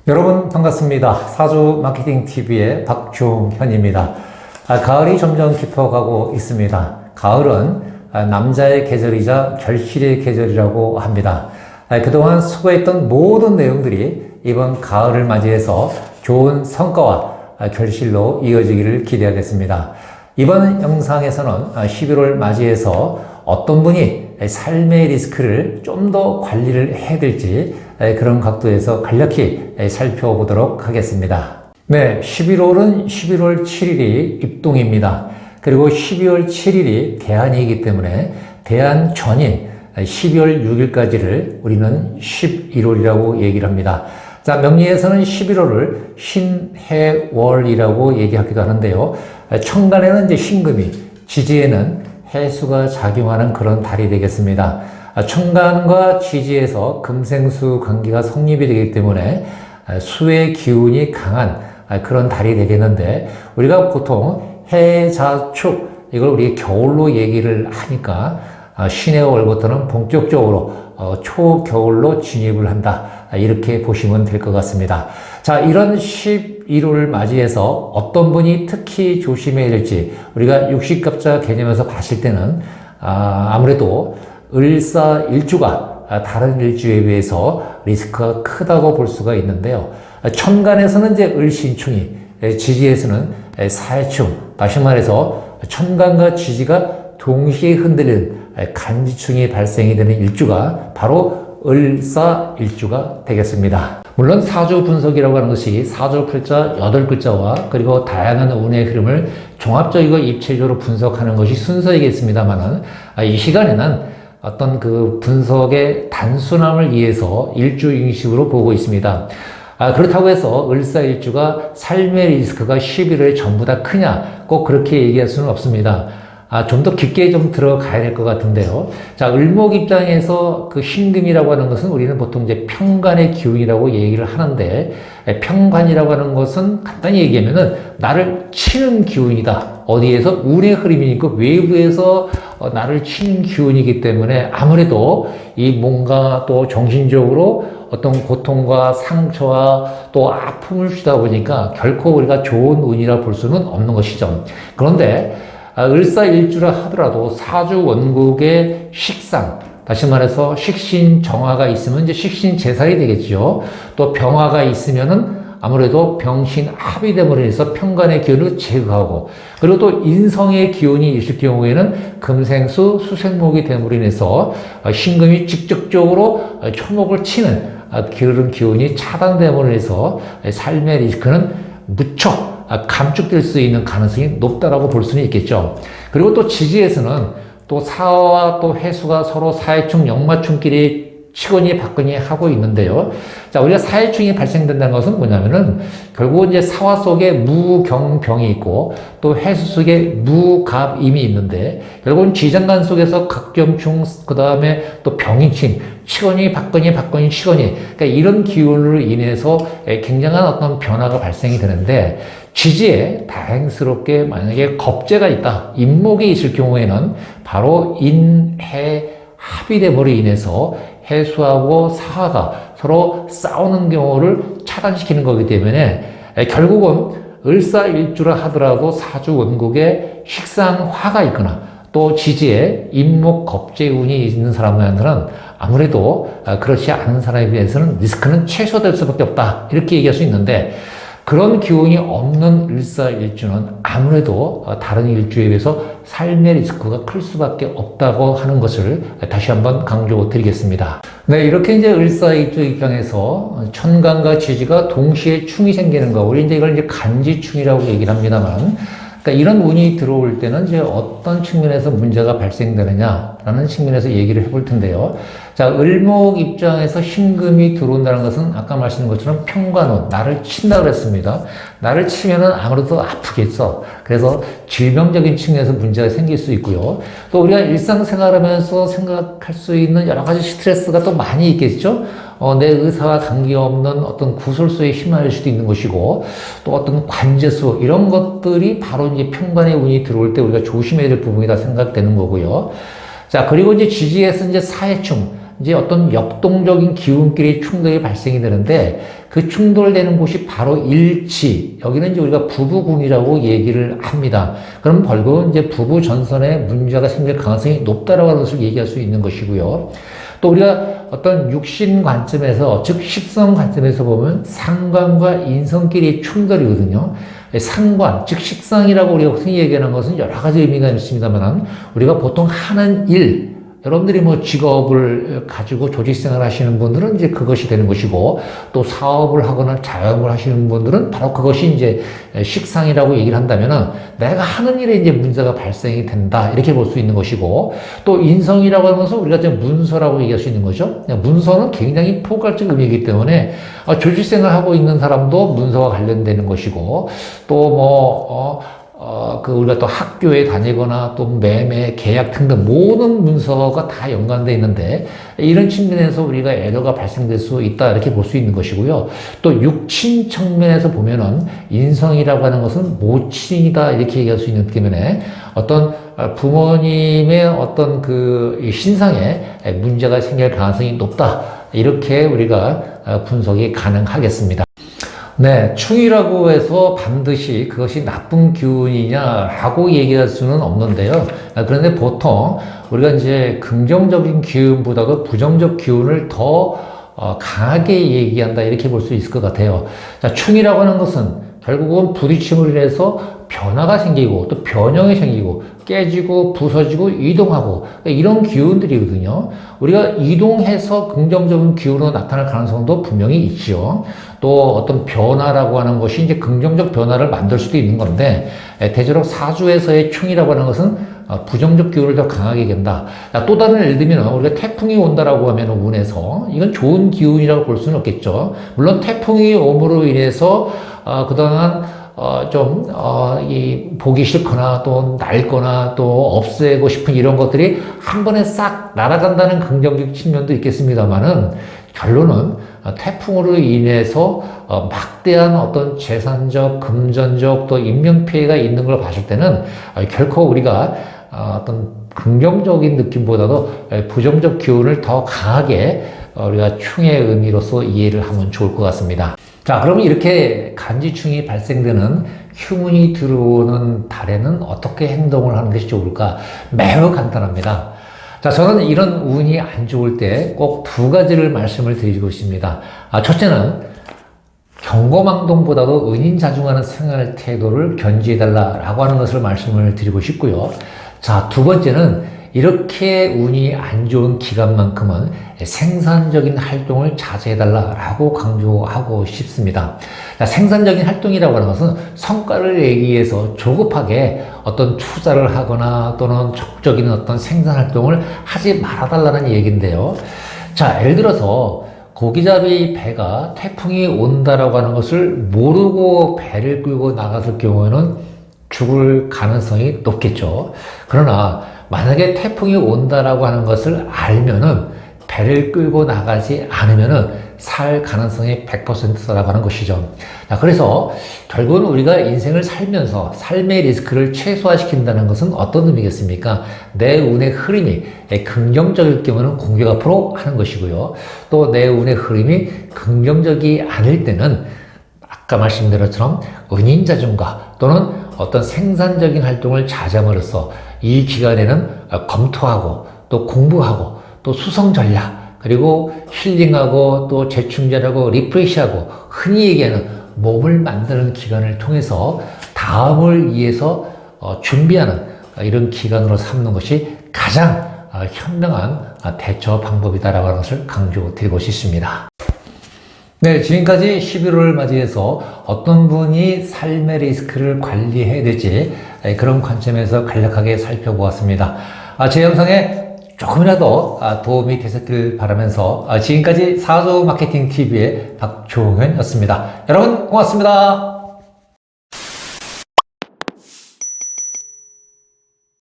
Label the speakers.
Speaker 1: 여러분 반갑습니다. 사주 마케팅 TV의 박종현입니다. 가을이 점점 깊어가고 있습니다. 가을은 남자의 계절이자 결실의 계절이라고 합니다. 그동안 수고했던 모든 내용들이 이번 가을을 맞이해서 좋은 성과와 결실로 이어지기를 기대하겠습니다. 이번 영상에서는 11월 맞이해서 어떤 분이 삶의 리스크를 좀 더 관리를 해야 될지 그런 각도에서 간략히 살펴보도록 하겠습니다. 네, 11월은 11월 7일이 입동입니다. 그리고 12월 7일이 대한이기 때문에 대한 전인 12월 6일까지를 우리는 11월이라고 얘기를 합니다. 자, 명리에서는 11월을 신해월이라고 얘기하기도 하는데요. 천간에는 이제 신금이, 지지에는 해수가 작용하는 그런 달이 되겠습니다. 천간과 지지에서 금생수 관계가 성립이 되기 때문에 수의 기운이 강한 그런 달이 되겠는데, 우리가 보통 해자축, 이걸 우리 겨울로 얘기를 하니까 신해월부터는 본격적으로 초겨울로 진입을 한다, 이렇게 보시면 될 것 같습니다. 자, 이런 11월 맞이해서 어떤 분이 특히 조심해야 될지, 우리가 육식갑자 개념에서 봤을 때는 아무래도 을사일주가 다른 일주에 비해서 리스크가 크다고 볼 수가 있는데요. 천간에서는 이제 을신충이, 지지에서는 사해충, 다시 말해서 천간과 지지가 동시에 흔들리는 간지충이 발생이 되는 일주가 바로 을사일주가 되겠습니다. 물론 사주 분석이라고 하는 것이 사주 글자 8글자와 그리고 다양한 운의 흐름을 종합적이고 입체적으로 분석하는 것이 순서이겠습니다만은, 이 시간에는 어떤 그 분석의 단순함을 위해서 일주인식으로 보고 있습니다. 그렇다고 해서 을사일주가 삶의 리스크가 11월에 전부 다 크냐, 꼭 그렇게 얘기할 수는 없습니다. 좀 더 깊게 좀 들어가야 될 것 같은데요. 자, 을목 입장에서 그 신금이라고 하는 것은 우리는 보통 이제 평관의 기운이라고 얘기를 하는데, 평관이라고 하는 것은 간단히 얘기하면은 나를 치는 기운이다. 어디에서? 운의 흐름이니까 외부에서 나를 치는 기운이기 때문에 아무래도 이 뭔가 또 정신적으로 어떤 고통과 상처와 또 아픔을 주다 보니까 결코 우리가 좋은 운이라 볼 수는 없는 것이죠. 그런데 을사일주라 하더라도 사주 원국의 식상, 다시 말해서 식신정화가 있으면 이제 식신재살이 되겠죠. 또 병화가 있으면은 아무래도 병신합의됨으로 인해서 평간의 기운을 제거하고, 그리고 또 인성의 기운이 있을 경우에는 금생수 수생목이 됨으로 인해서 신금이 직접적으로 초목을 치는 그런 기운이 차단됨으로 인해서 삶의 리스크는 무척 감축될 수 있는 가능성이 높다라고 볼 수는 있겠죠. 그리고 또 지지에서는 또 사와 또 해수가 서로 사해충, 역마충끼리 치거니 받거니 하고 있는데요. 자, 우리가 사해충이 발생된다는 것은 뭐냐면은 결국은 이제 사화 속에 무경병이 있고 또 해수 속에 무갑임이 있는데, 결국은 지장간 속에서 각경충, 그 다음에 또 병인침, 치거니 받거니 치거니, 그러니까 이런 기운으로 인해서 굉장한 어떤 변화가 발생이 되는데, 지지에 다행스럽게 만약에 겁재가 있다, 인목이 있을 경우에는 바로 인해 합의됨으로 인해서 해수하고 사화가 서로 싸우는 경우를 차단시키는 거기 때문에 결국은 을사일주라 하더라도 사주 원국에 식상화가 있거나 또 지지에 인목 겁재운이 있는 사람들은 아무래도 그렇지 않은 사람에 비해서는 리스크는 최소될 수밖에 없다, 이렇게 얘기할 수 있는데, 그런 기운이 없는 을사일주는 아무래도 다른 일주에 비해서 삶의 리스크가 클 수밖에 없다고 하는 것을 다시 한번 강조드리겠습니다. 네, 이렇게 이제 을사일주 입장에서 천간과 지지가 동시에 충이 생기는 거, 우리 이제 이걸 이제 간지충이라고 얘기를 합니다만, 그러니까 이런 운이 들어올 때는 이제 어떤 측면에서 문제가 발생되느냐라는 측면에서 얘기를 해볼 텐데요. 자, 을목 입장에서 신금이 들어온다는 것은 아까 말씀드린 것처럼 평관운, 나를 친다 그랬습니다. 나를 치면은 아무래도 아프겠죠. 그래서 질병적인 측면에서 문제가 생길 수 있고요. 또 우리가 일상생활하면서 생각할 수 있는 여러 가지 스트레스가 또 많이 있겠죠. 내 의사와 관계없는 어떤 구설수에 휘말릴 수도 있는 것이고, 또 어떤 관제수, 이런 것들이 바로 이제 평관의 운이 들어올 때 우리가 조심해야 될 부분이다 생각되는 거고요. 자, 그리고 이제 지지에서 이제 사해충, 이제 어떤 역동적인 기운끼리 충돌이 발생이 되는데 그 충돌되는 곳이 바로 일치. 여기는 이제 우리가 부부궁이라고 얘기를 합니다. 그럼 결국은 이제 부부 전선에 문제가 생길 가능성이 높다라고 하는 것을 얘기할 수 있는 것이고요. 또 우리가 어떤 육신 관점에서, 즉 식성 관점에서 보면 상관과 인성끼리 충돌이거든요. 상관, 즉 식상이라고 우리가 흔히 얘기하는 것은 여러 가지 의미가 있습니다만, 우리가 보통 하는 일, 여러분들이 뭐 직업을 가지고 조직생활 하시는 분들은 이제 그것이 되는 것이고, 또 사업을 하거나 자영업을 하시는 분들은 바로 그것이 이제 식상이라고 얘기를 한다면은 내가 하는 일에 이제 문제가 발생이 된다. 이렇게 볼 수 있는 것이고, 또 인성이라고 하는 것은 우리가 이제 문서라고 얘기할 수 있는 거죠. 문서는 굉장히 포괄적 의미이기 때문에 조직생활 하고 있는 사람도 문서와 관련되는 것이고, 또 우리가 또 학교에 다니거나 또 매매, 계약 등등 모든 문서가 다 연관되어 있는데, 이런 측면에서 우리가 에러가 발생될 수 있다, 이렇게 볼 수 있는 것이고요. 또 육친 측면에서 보면은 인성이라고 하는 것은 모친이다, 이렇게 얘기할 수 있는 때문에 어떤 부모님의 어떤 그 신상에 문제가 생길 가능성이 높다, 이렇게 우리가 분석이 가능하겠습니다. 네, 충이라고 해서 반드시 그것이 나쁜 기운이냐라고 얘기할 수는 없는데요. 그런데 보통 우리가 이제 긍정적인 기운보다도 부정적 기운을 더 강하게 얘기한다, 이렇게 볼 수 있을 것 같아요. 자, 충이라고 하는 것은 결국은 부딪힘으로 인해서 변화가 생기고 또 변형이 생기고 깨지고 부서지고 이동하고 이런 기운들이거든요. 우리가 이동해서 긍정적인 기운으로 나타날 가능성도 분명히 있죠. 또 어떤 변화라고 하는 것이 이제 긍정적 변화를 만들 수도 있는 건데, 대체로 사주에서의 충이라고 하는 것은 부정적 기운을 더 강하게 겐다. 또 다른 예를 들면 우리가 태풍이 온다라고 하면 운에서 이건 좋은 기운이라고 볼 수는 없겠죠. 물론 태풍이 옴으로 인해서 그동안 이 보기 싫거나 또 낡거나 또 없애고 싶은 이런 것들이 한 번에 싹 날아간다는 긍정적 측면도 있겠습니다만은, 결론은 태풍으로 인해서 막대한 어떤 재산적, 금전적 또 인명피해가 있는 걸 봤을 때는 결코 우리가 어떤 긍정적인 느낌보다도 부정적 기운을 더 강하게 우리가 충의 의미로서 이해를 하면 좋을 것 같습니다. 자, 그러면 이렇게 간지충이 발생되는 휴문이 들어오는 달에는 어떻게 행동을 하는 것이 좋을까? 매우 간단합니다. 자, 저는 이런 운이 안 좋을 때 꼭 두 가지를 말씀을 드리고 있습니다. 첫째는 경거망동보다도 은인자중하는 생활 태도를 견지해달라라고 하는 것을 말씀을 드리고 싶고요. 자, 두 번째는 이렇게 운이 안 좋은 기간만큼은 생산적인 활동을 자제해달라라고 강조하고 싶습니다. 자, 생산적인 활동이라고 하는 것은 성과를 내기 위해서 조급하게 어떤 투자를 하거나 또는 적극적인 어떤 생산 활동을 하지 말아달라는 얘기인데요. 자, 예를 들어서 고기잡이 배가 태풍이 온다라고 하는 것을 모르고 배를 끌고 나갔을 경우에는 죽을 가능성이 높겠죠. 그러나 만약에 태풍이 온다라고 하는 것을 알면은 배를 끌고 나가지 않으면은 살 가능성이 100%라고 하는 것이죠. 자, 그래서 결국은 우리가 인생을 살면서 삶의 리스크를 최소화시킨다는 것은 어떤 의미겠습니까? 내 운의 흐름이 긍정적일 경우는 공격 앞으로 하는 것이고요. 또 내 운의 흐름이 긍정적이 아닐 때는 아까 말씀드린 것처럼 은인자중과 또는 어떤 생산적인 활동을 자제함으로써 이 기간에는 검토하고 또 공부하고 또 수성 전략, 그리고 힐링하고 또 재충전하고 리프레시하고 흔히 얘기하는 몸을 만드는 기간을 통해서 다음을 위해서 준비하는 이런 기간으로 삼는 것이 가장 현명한 대처 방법이다라고 하는 것을 강조드리고 싶습니다. 네, 지금까지 11월을 맞이해서 어떤 분이 삶의 리스크를 관리해야 될지 그런 관점에서 간략하게 살펴보았습니다. 제 영상에 조금이라도 도움이 되셨길 바라면서 지금까지 사주 마케팅 TV의 박종현이었습니다. 여러분 고맙습니다.